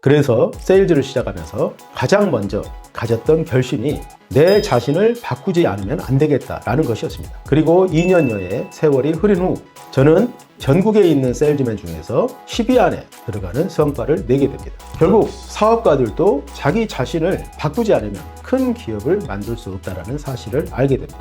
그래서 세일즈를 시작하면서 가장 먼저 가졌던 결심이 내 자신을 바꾸지 않으면 안 되겠다라는 것이었습니다. 그리고 2년여의 세월이 흐른 후 저는 전국에 있는 세일즈맨 중에서 10위 안에 들어가는 성과를 내게 됩니다. 결국 사업가들도 자기 자신을 바꾸지 않으면 큰 기업을 만들 수 없다는 사실을 알게 됩니다.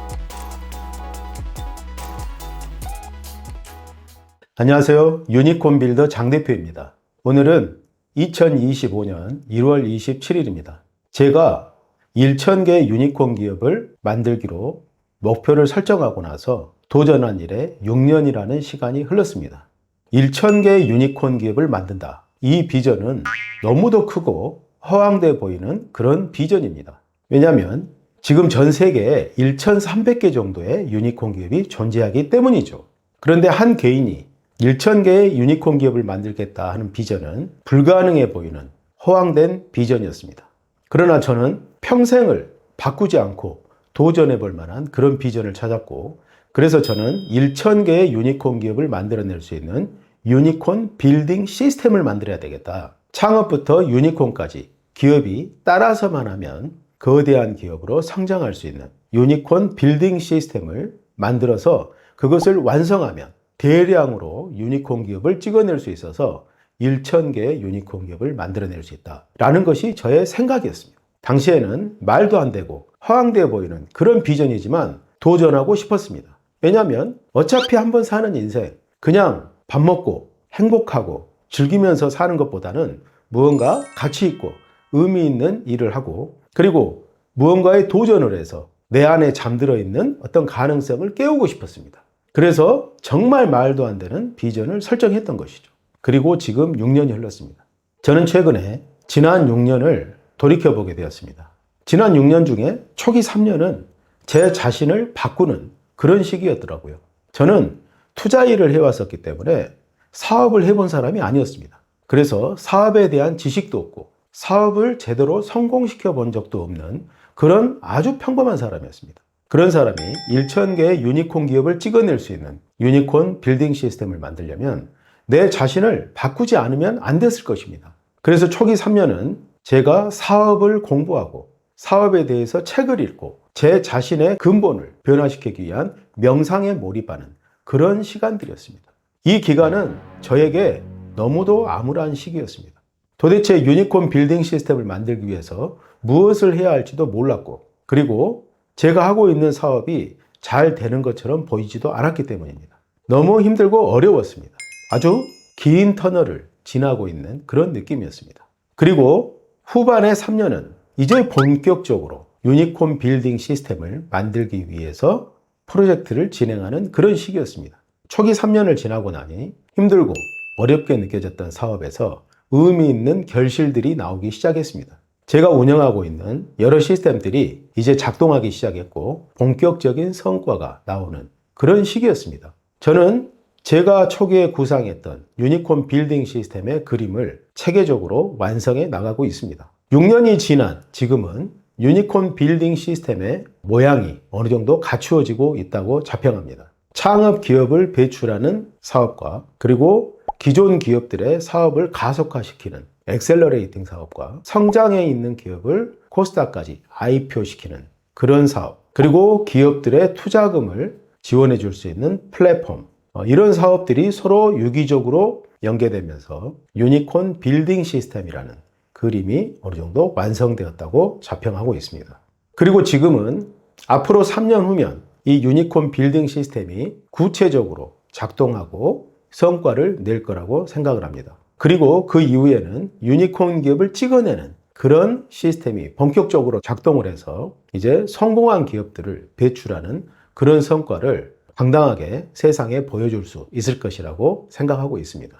안녕하세요. 유니콘 빌더 장 대표입니다. 오늘은 2025년 1월 27일입니다. 제가 1,000개 유니콘 기업을 만들기로 목표를 설정하고 나서 도전한 일에 6년이라는 시간이 흘렀습니다. 1,000개 유니콘 기업을 만든다. 이 비전은 너무도 크고 허황돼 보이는 그런 비전입니다. 왜냐하면 지금 전 세계에 1,300개 정도의 유니콘 기업이 존재하기 때문이죠. 그런데 한 개인이 1,000개의 유니콘 기업을 만들겠다 하는 비전은 불가능해 보이는 허황된 비전이었습니다. 그러나 저는 평생을 바꾸지 않고 도전해 볼 만한 그런 비전을 찾았고, 그래서 저는 1,000개의 유니콘 기업을 만들어낼 수 있는 유니콘 빌딩 시스템을 만들어야 되겠다. 창업부터 유니콘까지 기업이 따라서만 하면 거대한 기업으로 성장할 수 있는 유니콘 빌딩 시스템을 만들어서 그것을 완성하면 대량으로 유니콘 기업을 찍어낼 수 있어서 1,000개의 유니콘 기업을 만들어낼 수 있다라는 것이 저의 생각이었습니다. 당시에는 말도 안 되고 허황되어 보이는 그런 비전이지만 도전하고 싶었습니다. 왜냐하면 어차피 한번 사는 인생, 그냥 밥 먹고 행복하고 즐기면서 사는 것보다는 무언가 가치 있고 의미 있는 일을 하고, 그리고 무언가에 도전을 해서 내 안에 잠들어 있는 어떤 가능성을 깨우고 싶었습니다. 그래서 정말 말도 안 되는 비전을 설정했던 것이죠. 그리고 지금 6년이 흘렀습니다. 저는 최근에 지난 6년을 돌이켜보게 되었습니다. 지난 6년 중에 초기 3년은 제 자신을 바꾸는 그런 시기였더라고요. 저는 투자 일을 해왔었기 때문에 사업을 해본 사람이 아니었습니다. 그래서 사업에 대한 지식도 없고 사업을 제대로 성공시켜 본 적도 없는 그런 아주 평범한 사람이었습니다. 그런 사람이 1,000개의 유니콘 기업을 찍어낼 수 있는 유니콘 빌딩 시스템을 만들려면 내 자신을 바꾸지 않으면 안 됐을 것입니다. 그래서 초기 3년은 제가 사업을 공부하고 사업에 대해서 책을 읽고 제 자신의 근본을 변화시키기 위한 명상에 몰입하는 그런 시간들이었습니다. 이 기간은 저에게 너무도 암울한 시기였습니다. 도대체 유니콘 빌딩 시스템을 만들기 위해서 무엇을 해야 할지도 몰랐고, 그리고 제가 하고 있는 사업이 잘 되는 것처럼 보이지도 않았기 때문입니다. 너무 힘들고 어려웠습니다. 아주 긴 터널을 지나고 있는 그런 느낌이었습니다. 그리고 후반의 3년은 이제 본격적으로 유니콘 빌딩 시스템을 만들기 위해서 프로젝트를 진행하는 그런 시기였습니다. 초기 3년을 지나고 나니 힘들고 어렵게 느껴졌던 사업에서 의미 있는 결실들이 나오기 시작했습니다. 제가 운영하고 있는 여러 시스템들이 이제 작동하기 시작했고 본격적인 성과가 나오는 그런 시기였습니다. 저는 제가 초기에 구상했던 유니콘 빌딩 시스템의 그림을 체계적으로 완성해 나가고 있습니다. 6년이 지난 지금은 유니콘 빌딩 시스템의 모양이 어느 정도 갖추어지고 있다고 자평합니다. 창업 기업을 배출하는 사업과 그리고 기존 기업들의 사업을 가속화시키는 엑셀러레이팅 사업과 성장해 있는 기업을 코스닥까지 IPO시키는 그런 사업, 그리고 기업들의 투자금을 지원해 줄 수 있는 플랫폼, 이런 사업들이 서로 유기적으로 연계되면서 유니콘 빌딩 시스템이라는 그림이 어느 정도 완성되었다고 자평하고 있습니다. 그리고 지금은 앞으로 3년 후면 이 유니콘 빌딩 시스템이 구체적으로 작동하고 성과를 낼 거라고 생각을 합니다. 그리고 그 이후에는 유니콘 기업을 찍어내는 그런 시스템이 본격적으로 작동을 해서 이제 성공한 기업들을 배출하는 그런 성과를 당당하게 세상에 보여줄 수 있을 것이라고 생각하고 있습니다.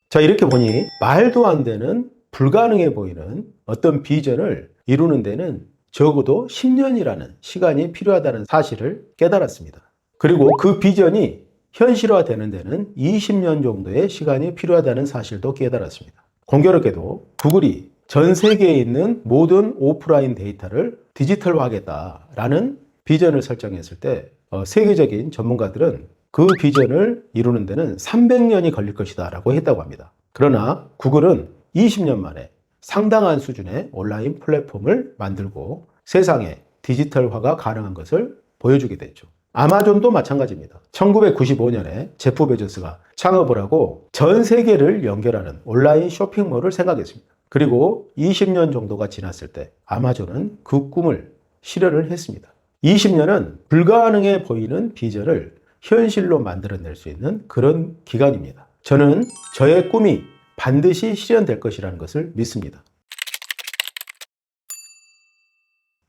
자, 이렇게 보니 말도 안 되는 불가능해 보이는 어떤 비전을 이루는 데는 적어도 10년이라는 시간이 필요하다는 사실을 깨달았습니다. 그리고 그 비전이 현실화되는 데는 20년 정도의 시간이 필요하다는 사실도 깨달았습니다. 공교롭게도 구글이 전 세계에 있는 모든 오프라인 데이터를 디지털화하겠다라는 비전을 설정했을 때 세계적인 전문가들은 그 비전을 이루는 데는 300년이 걸릴 것이다 라고 했다고 합니다. 그러나 구글은 20년 만에 상당한 수준의 온라인 플랫폼을 만들고 세상에 디지털화가 가능한 것을 보여주게 됐죠. 아마존도 마찬가지입니다. 1995년에 제프 베조스가 창업을 하고 전 세계를 연결하는 온라인 쇼핑몰을 생각했습니다. 그리고 20년 정도가 지났을 때 아마존은 그 꿈을 실현을 했습니다. 20년은 불가능해 보이는 비전을 현실로 만들어낼 수 있는 그런 기간입니다. 저는 저의 꿈이 반드시 실현될 것이라는 것을 믿습니다.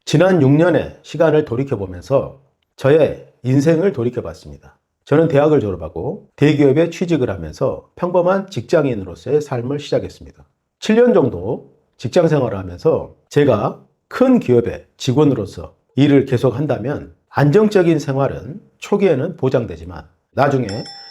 지난 6년의 시간을 돌이켜보면서 저의 인생을 돌이켜봤습니다. 저는 대학을 졸업하고 대기업에 취직을 하면서 평범한 직장인으로서의 삶을 시작했습니다. 7년 정도 직장 생활을 하면서 제가 큰 기업의 직원으로서 일을 계속 한다면 안정적인 생활은 초기에는 보장되지만 나중에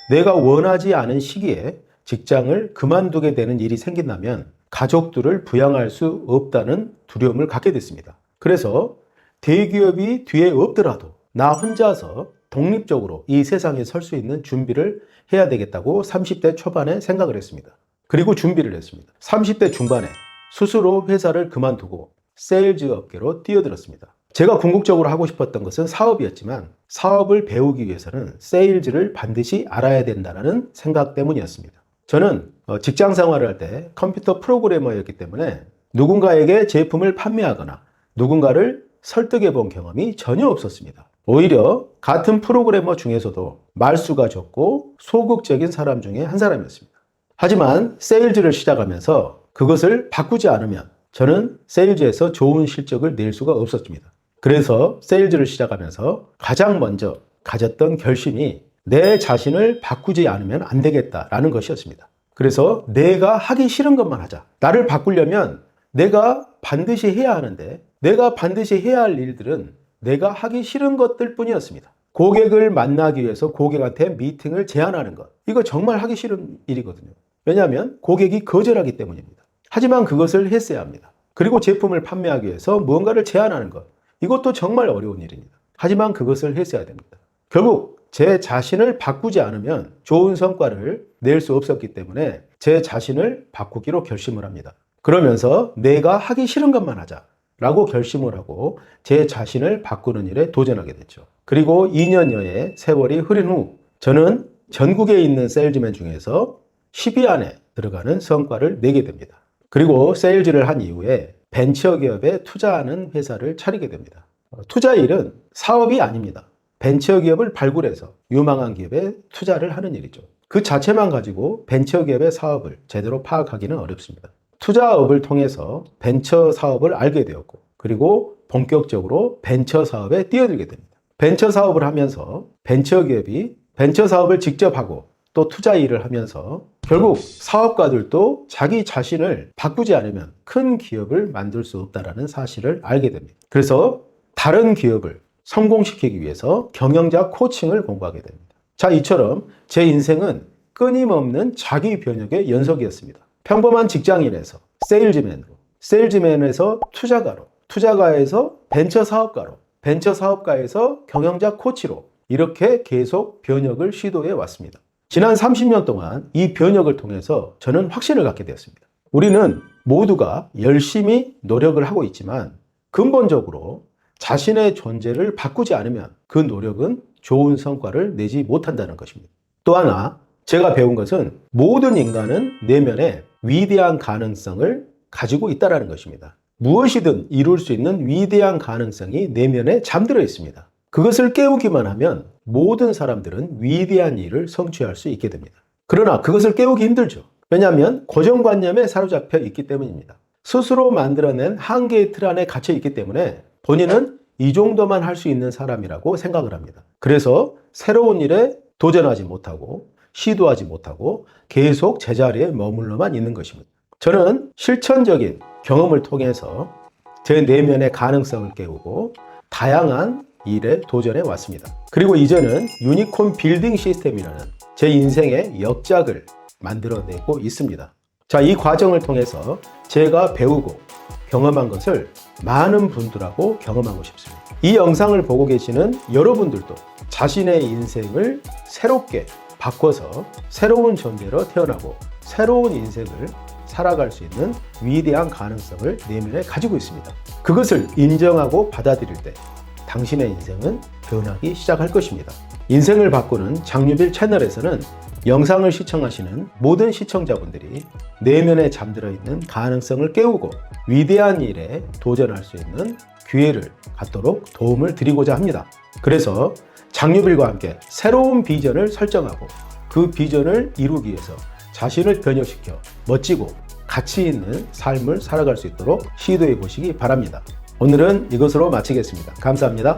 내가 원하지 않은 시기에 직장을 그만두게 되는 일이 생긴다면 가족들을 부양할 수 없다는 두려움을 갖게 됐습니다. 그래서 대기업이 뒤에 없더라도 나 혼자서 독립적으로 이 세상에 설 수 있는 준비를 해야 되겠다고 30대 초반에 생각을 했습니다. 그리고 준비를 했습니다. 30대 중반에 스스로 회사를 그만두고 세일즈 업계로 뛰어들었습니다. 제가 궁극적으로 하고 싶었던 것은 사업이었지만 사업을 배우기 위해서는 세일즈를 반드시 알아야 된다는 생각 때문이었습니다. 저는 직장 생활을 할 때 컴퓨터 프로그래머였기 때문에 누군가에게 제품을 판매하거나 누군가를 설득해 본 경험이 전혀 없었습니다. 오히려 같은 프로그래머 중에서도 말수가 적고 소극적인 사람 중에 한 사람이었습니다. 하지만 세일즈를 시작하면서 그것을 바꾸지 않으면 저는 세일즈에서 좋은 실적을 낼 수가 없었습니다. 그래서 세일즈를 시작하면서 가장 먼저 가졌던 결심이 내 자신을 바꾸지 않으면 안 되겠다라는 것이었습니다. 그래서 내가 하기 싫은 것만 하자. 나를 바꾸려면 내가 반드시 해야 하는데 내가 반드시 해야 할 일들은 내가 하기 싫은 것들 뿐이었습니다. 고객을 만나기 위해서 고객한테 미팅을 제안하는 것. 이거 정말 하기 싫은 일이거든요. 왜냐하면 고객이 거절하기 때문입니다. 하지만 그것을 했어야 합니다. 그리고 제품을 판매하기 위해서 무언가를 제안하는 것. 이것도 정말 어려운 일입니다. 하지만 그것을 했어야 됩니다. 결국 제 자신을 바꾸지 않으면 좋은 성과를 낼 수 없었기 때문에 제 자신을 바꾸기로 결심을 합니다. 그러면서 내가 하기 싫은 것만 하자 라고 결심을 하고 제 자신을 바꾸는 일에 도전하게 됐죠. 그리고 2년여의 세월이 흐른 후 저는 전국에 있는 세일즈맨 중에서 10위 안에 들어가는 성과를 내게 됩니다. 그리고 세일즈를 한 이후에 벤처기업에 투자하는 회사를 차리게 됩니다. 투자 일은 사업이 아닙니다. 벤처기업을 발굴해서 유망한 기업에 투자를 하는 일이죠. 그 자체만 가지고 벤처기업의 사업을 제대로 파악하기는 어렵습니다. 투자업을 통해서 벤처 사업을 알게 되었고 그리고 본격적으로 벤처 사업에 뛰어들게 됩니다. 벤처 사업을 하면서 벤처기업이 벤처 사업을 직접 하고 또 투자 일을 하면서 결국 사업가들도 자기 자신을 바꾸지 않으면 큰 기업을 만들 수 없다는 사실을 알게 됩니다. 그래서 다른 기업을 성공시키기 위해서 경영자 코칭을 공부하게 됩니다. 자, 이처럼 제 인생은 끊임없는 자기 변혁의 연속이었습니다. 평범한 직장인에서 세일즈맨으로, 세일즈맨에서 투자가로, 투자가에서 벤처 사업가로, 벤처 사업가에서 경영자 코치로 이렇게 계속 변혁을 시도해 왔습니다. 지난 30년 동안 이 변혁을 통해서 저는 확신을 갖게 되었습니다. 우리는 모두가 열심히 노력을 하고 있지만 근본적으로 자신의 존재를 바꾸지 않으면 그 노력은 좋은 성과를 내지 못한다는 것입니다. 또 하나 제가 배운 것은 모든 인간은 내면에 위대한 가능성을 가지고 있다는 것입니다. 무엇이든 이룰 수 있는 위대한 가능성이 내면에 잠들어 있습니다. 그것을 깨우기만 하면 모든 사람들은 위대한 일을 성취할 수 있게 됩니다. 그러나 그것을 깨우기 힘들죠. 왜냐하면 고정관념에 사로잡혀 있기 때문입니다. 스스로 만들어낸 한계의 틀 안에 갇혀 있기 때문에 본인은 이 정도만 할 수 있는 사람이라고 생각을 합니다. 그래서 새로운 일에 도전하지 못하고 시도하지 못하고 계속 제자리에 머물러만 있는 것입니다. 저는 실천적인 경험을 통해서 제 내면의 가능성을 깨우고 다양한 일에 도전해 왔습니다. 그리고 이제는 유니콘 빌딩 시스템이라는 제 인생의 역작을 만들어내고 있습니다. 자, 이 과정을 통해서 제가 배우고 경험한 것을 많은 분들하고 경험하고 싶습니다. 이 영상을 보고 계시는 여러분들도 자신의 인생을 새롭게 바꿔서 새로운 존재로 태어나고 새로운 인생을 살아갈 수 있는 위대한 가능성을 내면에 가지고 있습니다. 그것을 인정하고 받아들일 때 당신의 인생은 변하기 시작할 것입니다. 인생을 바꾸는 장유빌 채널에서는 영상을 시청하시는 모든 시청자분들이 내면에 잠들어 있는 가능성을 깨우고 위대한 일에 도전할 수 있는 기회를 갖도록 도움을 드리고자 합니다. 그래서 장유빌과 함께 새로운 비전을 설정하고 그 비전을 이루기 위해서 자신을 변혁시켜 멋지고 가치 있는 삶을 살아갈 수 있도록 시도해 보시기 바랍니다. 오늘은 이것으로 마치겠습니다. 감사합니다.